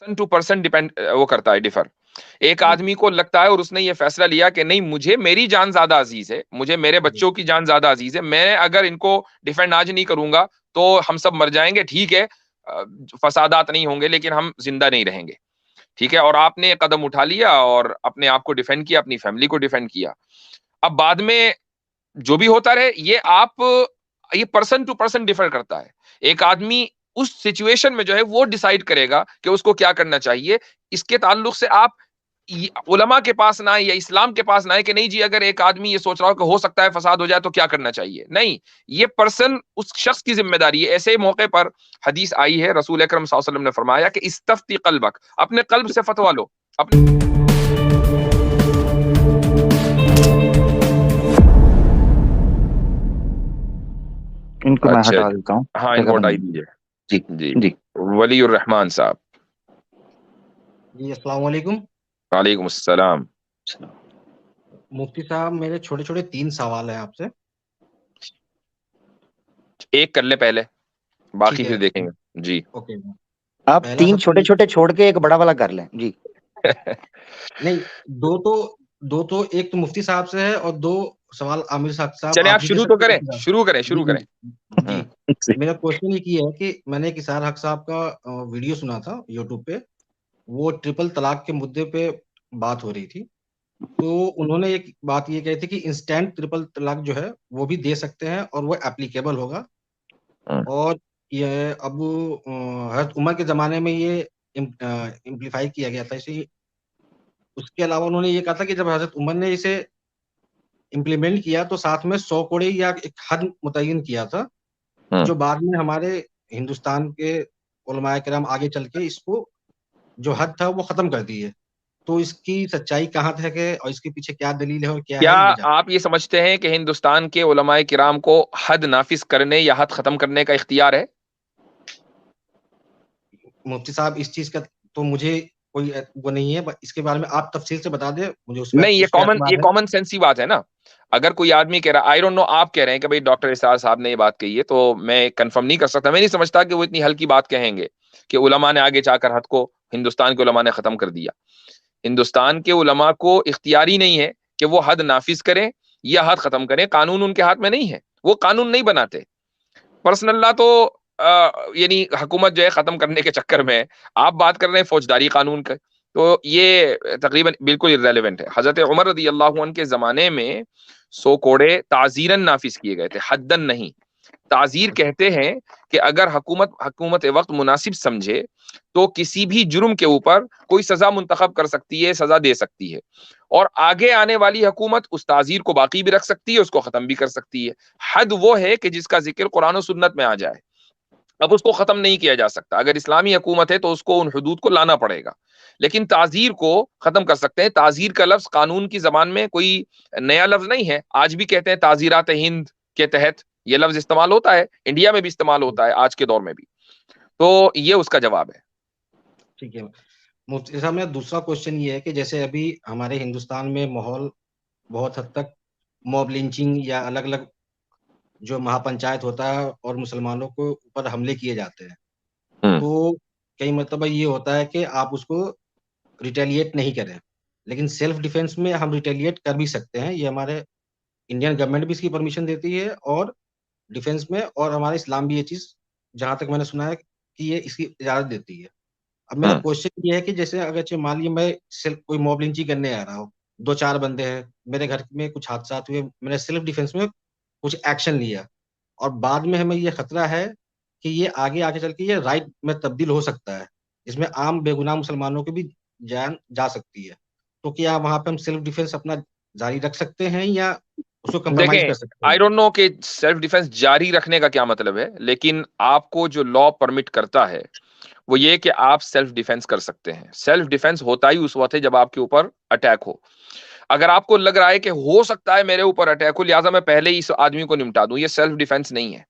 To person depend وہ کرتا ہے ڈیفر. ایک آدمی کو لگتا ہے اور اس نے یہ فیصلہ لیا کہ نہیں مجھے میری جان زیادہ عزیز ہے, مجھے میرے بچوں کی جان زیادہ عزیز ہے, میں اگر ان کو ڈیفینڈ آج نہیں کروں گا تو ہم سب مر جائیں گے, ٹھیک ہے فسادات نہیں ہوں گے لیکن ہم زندہ نہیں رہیں گے, ٹھیک ہے, اور آپ نے قدم اٹھا لیا اور اپنے آپ کو ڈیفینڈ کیا, اپنی فیملی کو ڈیفینڈ کیا. اب بعد میں جو بھی ہوتا رہے یہ پرسن ٹو پرسن ڈیفر کرتا ہے. ایک آدمی اس سچویشن میں جو ہے وہ ڈیسائیڈ کرے گا کہ اس کو کیا کرنا چاہیے. اس کے تعلق سے آپ علماء کے پاس نہ آئے یا اسلام کے پاس نہ آئے کہ نہیں جی اگر ایک آدمی یہ سوچ رہا ہو کہ ہو سکتا ہے فساد ہو جائے تو کیا کرنا چاہیے. نہیں, یہ پرسن اس شخص کی ذمہ داری ہے. ایسے موقع پر حدیث آئی ہے, رسول اکرم صلی اللہ علیہ وسلم نے فرمایا کہ استفتی قلبک, اپنے قلب سے فتوا لو. ان کو میں ہٹا دیتا ہوں. ہاں ان کو ہٹا دیجیے. جی جی جی ولی الرحمان صاحب. جی السلام علیکم. وعلیکم السلام. مفتی صاحب میرے چھوٹے چھوٹے 3 سوال ہیں آپ سے. ایک کر لیں پہلے, باقی پھر دیکھیں گے. جی اوکے, آپ 3 چھوٹے چھوٹے چھوڑ کے ایک بڑا والا کر لیں. جی نہیں, دو تو ایک تو مفتی صاحب سے ہے اور 2 سوال عامر صاحب. چلے آپ شروع تو کریں, شروع کریں. جی میرا کوشچن یہ ہے کہ میں نے اسحاق حق صاحب کا ویڈیو سنا تھا یوٹیوب پہ, وہ ٹرپل طلاق کے مدعے پہ بات ہو رہی تھی, تو انہوں نے ایک بات یہ کہی تھی کہ انسٹنٹ ٹرپل طلاق جو ہے وہ بھی دے سکتے ہیں اور وہ اپلیکیبل ہوگا. اور یہ اب حضرت عمر کے زمانے میں یہ امپلیفائی کیا گیا تھا اسے. اس کے علاوہ انہوں نے یہ کہا تھا کہ جب حضرت عمر نے اسے امپلیمنٹ کیا تو ساتھ میں 100 کوڑے یا ایک حد متعین کیا تھا, جو بعد میں ہمارے ہندوستان کے علماء کرام آگے چل کے اس کو جو حد تھا وہ ختم کر دی ہے. تو اس کی سچائی کہاں تک ہے اور اس کے پیچھے کیا دلیل ہے اور کیا آپ یہ سمجھتے ہیں کہ ہندوستان کے علماء کرام کو حد نافذ کرنے یا حد ختم کرنے کا اختیار ہے؟ مفتی صاحب اس چیز کا تو مجھے کوئی وہ نہیں ہے, اس کے بارے میں آپ تفصیل سے بتا دیں مجھے. نہیں, یہ کامن سینس ہی بات ہے نا. اگر کوئی آدمی کہہ رہا, آئی ڈونٹ نو, آپ کہہ رہے ہیں کہ بھائی ڈاکٹر اسحاق صاحب نے یہ بات کہی ہے, تو میں کنفرم نہیں کر سکتا. میں نہیں سمجھتا کہ وہ اتنی ہلکی بات کہیں گے کہ علماء نے آگے جا کر حد کو ہندوستان کے علماء نے ختم کر دیا. ہندوستان کے علماء کو اختیاری نہیں ہے کہ وہ حد نافذ کریں یا حد ختم کریں. قانون ان کے ہاتھ میں نہیں ہے, وہ قانون نہیں بناتے. پرسنل لا تو یعنی حکومت جو ہے ختم کرنے کے چکر میں, آپ بات کر رہے ہیں فوجداری قانون کا, تو یہ تقریباً بالکل irrelevant ہے. حضرت عمر رضی اللہ عنہ کے زمانے میں 100 کوڑے تعزیراً نافذ کیے گئے تھے, حدن نہیں. تعزیر کہتے ہیں کہ اگر حکومت وقت مناسب سمجھے تو کسی بھی جرم کے اوپر کوئی سزا منتخب کر سکتی ہے, سزا دے سکتی ہے, اور آگے آنے والی حکومت اس تعزیر کو باقی بھی رکھ سکتی ہے, اس کو ختم بھی کر سکتی ہے. حد وہ ہے کہ جس کا ذکر قرآن و سنت میں آ جائے. اب اس کو ختم نہیں کیا جا سکتا. اگر اسلامی حکومت ہے تو اس کو ان حدود کو لانا پڑے گا, لیکن تعزیر کو ختم کر سکتے ہیں. تعزیر کا لفظ قانون کی زبان میں کوئی نیا لفظ نہیں ہے. آج بھی کہتے ہیں تعزیرات ہند کے تحت یہ لفظ استعمال ہوتا ہے, انڈیا میں بھی استعمال ہوتا ہے آج کے دور میں بھی. تو یہ اس کا جواب ہے. ٹھیک ہے مفتی صاحب, میرا دوسرا کوشچن یہ ہے کہ جیسے ابھی ہمارے ہندوستان میں ماحول بہت حد تک موب لنچنگ یا الگ الگ جو مہا پنچایت ہوتا ہے اور مسلمانوں کو اوپر حملے کیے جاتے ہیں, تو کئی مرتبہ یہ ہوتا ہے کہ آپ اس کو ریٹیلیٹ نہیں کریں, لیکن سیلف ڈیفینس میں ہم ریٹیلیٹ کر بھی سکتے ہیں. یہ ہمارے انڈین گورنمنٹ بھی اس کی پرمیشن دیتی ہے اور ڈیفینس میں, اور ہمارے اسلام بھی یہ چیز جہاں تک میں نے سنا ہے کہ یہ اس کی اجازت دیتی ہے. اب میرا کوشچن یہ ہے کہ جیسے اگر مان لیے میں کوئی موب لنچنگ کرنے آ رہا ہوں, 2-4 بندے ہیں, میرے گھر میں کچھ حادثات ہوئے, میں نے سیلف ڈیفینس میں کچھ ایکشن لیا, اور بعد میں ہمیں یہ خطرہ ہے کہ یہ آگے چل کے یہ رائٹ میں تبدیل ہو سکتا ہے, جس میں عام بے گناہ مسلمانوں کی بھی جان جا سکتی ہے. تو کیا وہاں پہ ہم سیلف ڈیفینس اپنا جاری رکھ سکتے ہیں یا اس کو کمپرومائز کر سکتے ہیں؟ آئی ڈونٹ نو کہ سیلف ڈیفینس جاری رکھنے کا کیا مطلب ہے, لیکن آپ کو جو لا پرمٹ کرتا ہے وہ یہ کہ آپ سیلف ڈیفینس کر سکتے ہیں. سیلف ڈیفینس ہوتا ہی اس وقت ہے جب آپ کے اوپر اٹیک ہو. اگر آپ کو لگ رہا ہے کہ ہو سکتا ہے میرے اوپر اٹیک ہو لہٰذا میں پہلے ہی اس آدمی کو نمٹا دوں, یہ سیلف ڈیفینس نہیں ہے.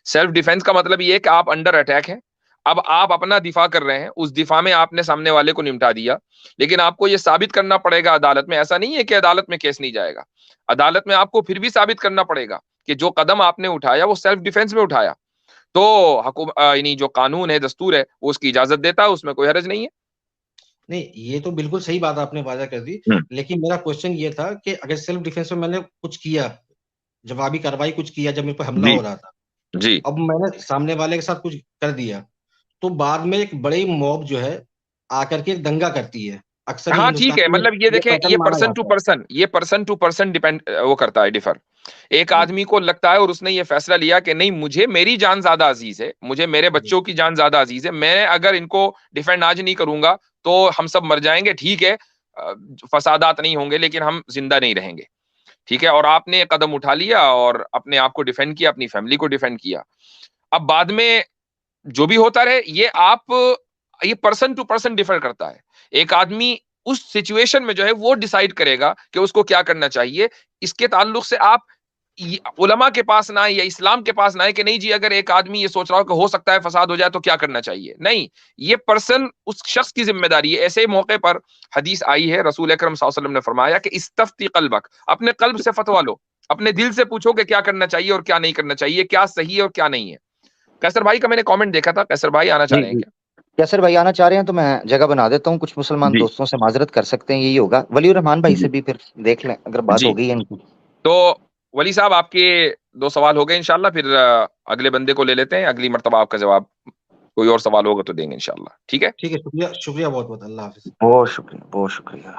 سیلف ڈیفینس کا مطلب یہ ہے کہ آپ انڈر اٹیک ہیں, اب آپ اپنا دفاع کر رہے ہیں, اس دفاع میں آپ نے سامنے والے کو نمٹا دیا, لیکن آپ کو یہ ثابت کرنا پڑے گا عدالت میں. ایسا نہیں ہے کہ عدالت میں کیس نہیں جائے گا, عدالت میں آپ کو پھر بھی ثابت کرنا پڑے گا کہ جو قدم آپ نے اٹھایا وہ سیلف ڈیفینس میں اٹھایا. تو یعنی جو قانون ہے, دستور ہے, وہ اس کی اجازت دیتا ہے, اس میں کوئی حرج نہیں ہے. نہیں یہ تو بالکل صحیح بات آپ نے واضح کر دی، لیکن میرا کوشچن یہ تھا کہ اگر سیلف ڈیفینس میں میں نے کچھ کیا، جوابی کارروائی کچھ کیا جب میرے پہ حملہ جی ہو رہا تھا، جی اب میں نے سامنے والے کے ساتھ کچھ کر دیا، تو بعد میں ایک بڑی موب جو ہے آ کر کے ایک دنگا کرتی ہے، اکثر ہی ہاں ٹھیک ہے، ہندوستان میں مطلب یہ دیکھیں پیٹرن یہ مانا پرسن جاتا ہے۔ ٹو پرسن ڈیپینڈ وہ کرتا ہے ڈیفر. ایک جی آدمی کو لگتا ہے اور اس نے یہ فیصلہ لیا کہ نہیں مجھے میری جان زیادہ عزیز ہے، مجھے میرے جی بچوں کی جان زیادہ عزیز ہے، میں اگر ان کو ڈیفینڈ آج نہیں کروں گا تو ہم سب مر جائیں گے، ٹھیک ہے فسادات نہیں ہوں گے لیکن ہم زندہ نہیں رہیں گے، ٹھیک ہے، اور آپ نے قدم اٹھا لیا اور اپنے آپ کو ڈیفینڈ کیا، اپنی فیملی کو ڈیفینڈ کیا. اب بعد میں جو بھی ہوتا رہے یہ پرسن ٹو پرسن ڈیفر کرتا ہے. ایک آدمی اس سچویشن میں جو ہے وہ ڈیسائیڈ کرے گا کہ اس کو کیا کرنا چاہیے. اس کے تعلق سے آپ علماء کے پاس نہ آئے یا اسلام کے پاس نہ آئے کہ نہیں جی اگر ایک آدمی یہ سوچ رہا ہو کہ ہو سکتا ہے فساد ہو جائے تو کیا کرنا چاہیے. نہیں، یہ پرسن اس شخص کی ذمہ داری ہے. ایسے موقع پر حدیث آئی ہے، رسول اکرم صلی اللہ علیہ وسلم نے فرمایا کہ استفتی قلبک، اپنے قلب سے فتوا لو، اپنے دل سے پوچھو کہ کیا کرنا چاہیے اور کیا نہیں کرنا چاہیے، کیا صحیح ہے اور کیا نہیں ہے. کیسر بھائی کا میں نے کامنٹ دیکھا تھا، کیسر بھائی آنا چاہ جی رہے ہیں جی کیا؟ یاسر بھائی آنا چاہ رہے ہیں تو میں جگہ بنا دیتا ہوں، کچھ مسلمان جی دوستوں سے معذرت کر سکتے ہیں، یہی ہوگا. ولی الرحمان بھائی جی سے بھی پھر دیکھ لیں اگر بات جی ہو گئی ہے ان کی. تو ولی صاحب آپ کے 2 سوال ہو گئے انشاءاللہ، پھر اگلے بندے کو لے لیتے ہیں، اگلی مرتبہ آپ کا جواب کوئی اور سوال ہوگا تو دیں گے انشاءاللہ. ٹھیک ہے، ٹھیک ہے، شکریہ، شکریہ بہت بہت، اللہ حافظ. بہت شکریہ، بہت شکریہ.